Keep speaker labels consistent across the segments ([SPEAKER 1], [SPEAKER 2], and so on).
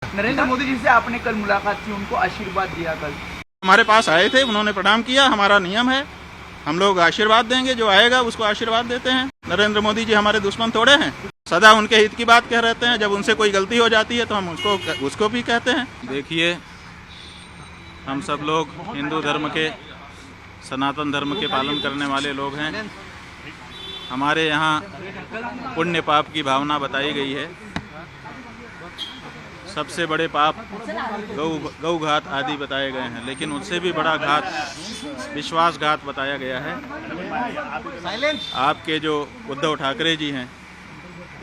[SPEAKER 1] नरेंद्र मोदी जी से आपने कल मुलाकात की, उनको आशीर्वाद दिया कल।
[SPEAKER 2] हमारे पास आए थे, उन्होंने प्रणाम किया। हमारा नियम है, हम लोग आशीर्वाद देंगे, जो आएगा उसको आशीर्वाद देते हैं। नरेंद्र मोदी जी हमारे दुश्मन थोड़े हैं, सदा उनके हित की बात कह रहते हैं। जब उनसे कोई गलती हो जाती है तो हम उसको भी कहते हैं। देखिए, हम सब लोग हिंदू धर्म के, सनातन धर्म के पालन करने वाले लोग हैं। हमारे यहाँ पुण्य पाप की भावना बताई गई है। सबसे बड़े पाप गौ घात आदि बताए गए हैं, लेकिन उससे भी बड़ा घात विश्वासघात बताया गया है। आपके जो उद्धव ठाकरे जी हैं,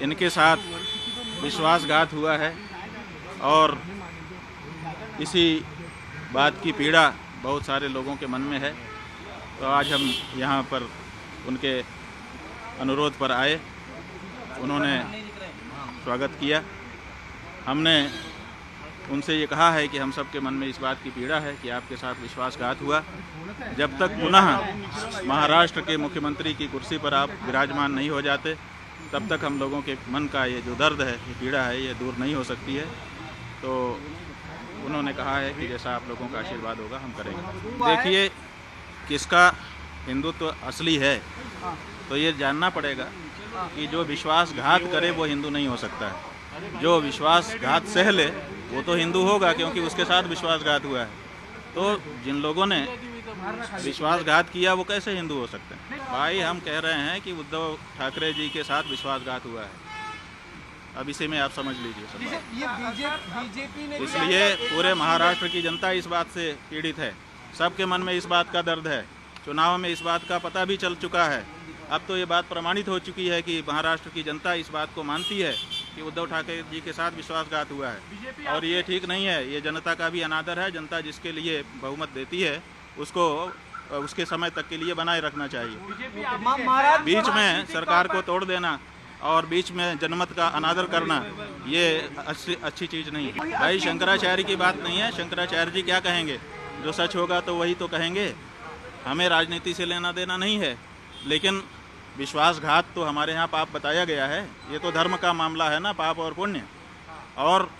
[SPEAKER 2] इनके साथ विश्वासघात हुआ है और इसी बात की पीड़ा बहुत सारे लोगों के मन में है। तो आज हम यहाँ पर उनके अनुरोध पर आए, उन्होंने स्वागत किया। हमने उनसे ये कहा है कि हम सब के मन में इस बात की पीड़ा है कि आपके साथ विश्वासघात हुआ। जब तक पुनः महाराष्ट्र के मुख्यमंत्री की कुर्सी पर आप विराजमान नहीं हो जाते, तब तक हम लोगों के मन का ये जो दर्द है, ये पीड़ा है, ये दूर नहीं हो सकती है। तो उन्होंने कहा है कि जैसा आप लोगों का आशीर्वाद होगा हम करेंगे। देखिए, किसका हिंदुत्व असली है तो ये जानना पड़ेगा कि जो विश्वासघात करे वो हिंदू नहीं हो सकता है। जो विश्वासघात सह ले वो तो हिंदू होगा, क्योंकि उसके साथ विश्वासघात हुआ है। तो जिन लोगों ने विश्वासघात किया वो कैसे हिंदू हो सकते हैं? भाई, हम कह रहे हैं कि उद्धव ठाकरे जी के साथ विश्वासघात हुआ है। अब इसी में आप समझ लीजिए। इसलिए पूरे महाराष्ट्र की जनता इस बात से पीड़ित है, सबके मन में इस बात का दर्द है। चुनाव में इस बात का पता भी चल चुका है। अब तो ये बात प्रमाणित हो चुकी है कि महाराष्ट्र की जनता इस बात को मानती है कि उद्धव ठाकरे जी के साथ विश्वासघात हुआ है, और ये ठीक नहीं है। ये जनता का भी अनादर है। जनता जिसके लिए बहुमत देती है उसको उसके समय तक के लिए बनाए रखना चाहिए। बीच में सरकार को तोड़ देना और बीच में जनमत का अनादर करना, ये अच्छी चीज़ नहीं है। भाई, शंकराचार्य की बात नहीं है। शंकराचार्य जी क्या कहेंगे? जो सच होगा तो वही तो कहेंगे। हमें राजनीति से लेना देना नहीं है, लेकिन विश्वासघात तो हमारे यहाँ पाप बताया गया है। ये तो धर्म का मामला है ना, पाप और पुण्य। और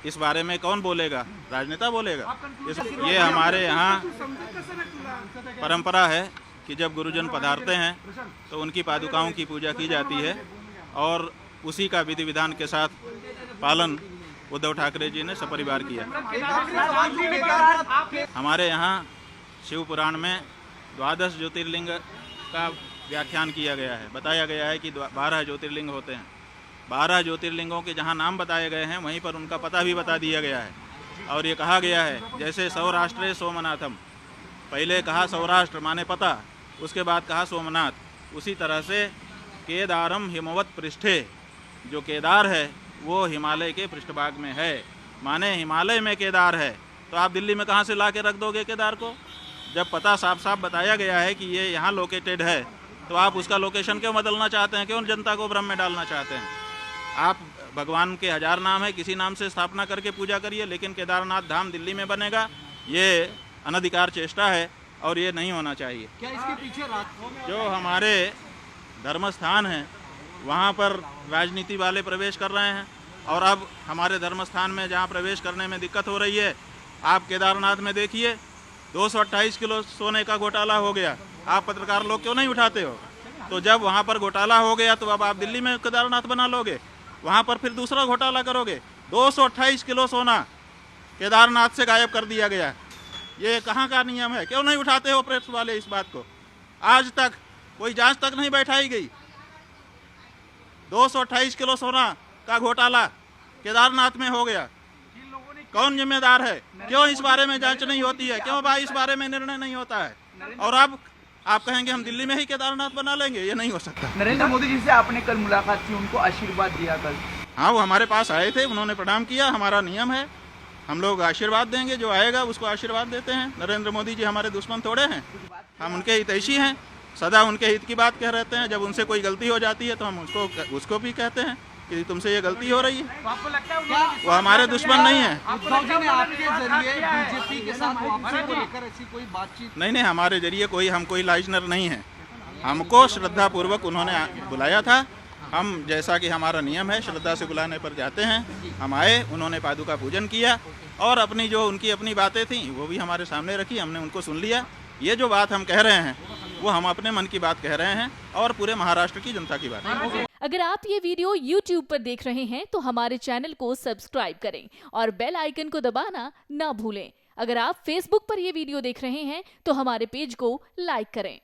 [SPEAKER 2] इस बारे में कौन बोलेगा? राजनेता बोलेगा। ये हमारे यहाँ परंपरा है कि जब गुरुजन पधारते हैं तो उनकी पादुकाओं की पूजा की जाती है, और उसी का विधि विधान के साथ पालन उद्धव ठाकरे जी ने सपरिवार किया। हमारे यहाँ शिव पुराण में 12 ज्योतिर्लिंग का व्याख्यान किया गया है। बताया गया है कि 12 ज्योतिर्लिंग होते हैं। 12 ज्योतिर्लिंगों के जहाँ नाम बताए गए हैं वहीं पर उनका पता भी बता दिया गया है। और ये कहा गया है, जैसे सौराष्ट्रे सोमनाथम, पहले कहा सौराष्ट्र माने पता, उसके बाद कहा सोमनाथ। उसी तरह से केदारम हिमवत पृष्ठे, जो केदार है वो हिमालय के पृष्ठभाग में है, माने हिमालय में केदार है। तो आप दिल्ली में कहाँ से ला के रख दोगे केदार को? जब पता साफ साफ बताया गया है कि ये यहाँ लोकेटेड है, तो आप उसका लोकेशन क्यों बदलना चाहते हैं? क्यों जनता को भ्रम में डालना चाहते हैं? आप भगवान के 1000 नाम है, किसी नाम से स्थापना करके पूजा करिए, लेकिन केदारनाथ धाम दिल्ली में बनेगा, ये अनधिकार चेष्टा है और ये नहीं होना चाहिए।
[SPEAKER 1] क्या इसके पीछे
[SPEAKER 2] जो हमारे धर्म स्थान हैं वहाँ पर राजनीति वाले प्रवेश कर रहे हैं, और अब हमारे धर्म स्थान में जहाँ प्रवेश करने में दिक्कत हो रही है, आप केदारनाथ में देखिए 228 किलो सोने का घोटाला हो गया। आप पत्रकार लोग क्यों नहीं उठाते हो? तो जब वहाँ पर घोटाला हो गया तो अब आप दिल्ली में केदारनाथ बना लोगे, वहाँ पर फिर दूसरा घोटाला करोगे। 228 किलो सोना केदारनाथ से गायब कर दिया गया। ये कहाँ का नियम है? क्यों नहीं उठाते हो प्रेस वाले इस बात को? आज तक कोई जांच तक नहीं बैठाई गई। 228 किलो सोना का घोटाला केदारनाथ में हो गया। कौन जिम्मेदार है? क्यों इस बारे में जांच नहीं होती है? क्यों भाई इस बारे में निर्णय नहीं होता है? और अब आप कहेंगे हम दिल्ली में ही केदारनाथ बना लेंगे, ये नहीं हो सकता।
[SPEAKER 1] नरेंद्र मोदी जी से आपने कल मुलाकात की, उनको आशीर्वाद दिया कल।
[SPEAKER 2] हाँ, वो हमारे पास आए थे, उन्होंने प्रणाम किया। हमारा नियम है, हम लोग आशीर्वाद देंगे, जो आएगा उसको आशीर्वाद देते हैं। नरेंद्र मोदी जी हमारे दुश्मन थोड़े हैं, हम उनके हितैषी हैं, सदा उनके हित की बात कह रहते हैं। जब उनसे कोई गलती हो जाती है तो हम उसको भी कहते हैं कि तुमसे ये गलती हो रही है।
[SPEAKER 1] आपको लगता है
[SPEAKER 2] वो हमारे दुश्मन नहीं है।
[SPEAKER 1] उद्धव जी ने आपके जरिए बीजेपी के साथ वापसी को लेकर ऐसी कोई बातचीत?
[SPEAKER 2] नहीं, हमारे जरिए हम कोई लाइजनर नहीं है। हमको श्रद्धापूर्वक उन्होंने बुलाया था, हम जैसा कि हमारा नियम है, श्रद्धा से बुलाने पर जाते हैं। हम आए, उन्होंने पादुका पूजन किया और अपनी जो उनकी अपनी बातें थी वो भी हमारे सामने रखी, हमने उनको सुन लिया। ये जो बात हम कह रहे हैं वो हम अपने मन की बात कह रहे हैं और पूरे महाराष्ट्र की जनता की बात है।
[SPEAKER 3] अगर आप ये वीडियो YouTube पर देख रहे हैं तो हमारे चैनल को सब्सक्राइब करें और बेल आइकन को दबाना ना भूलें। अगर आप Facebook पर ये वीडियो देख रहे हैं तो हमारे पेज को लाइक करें।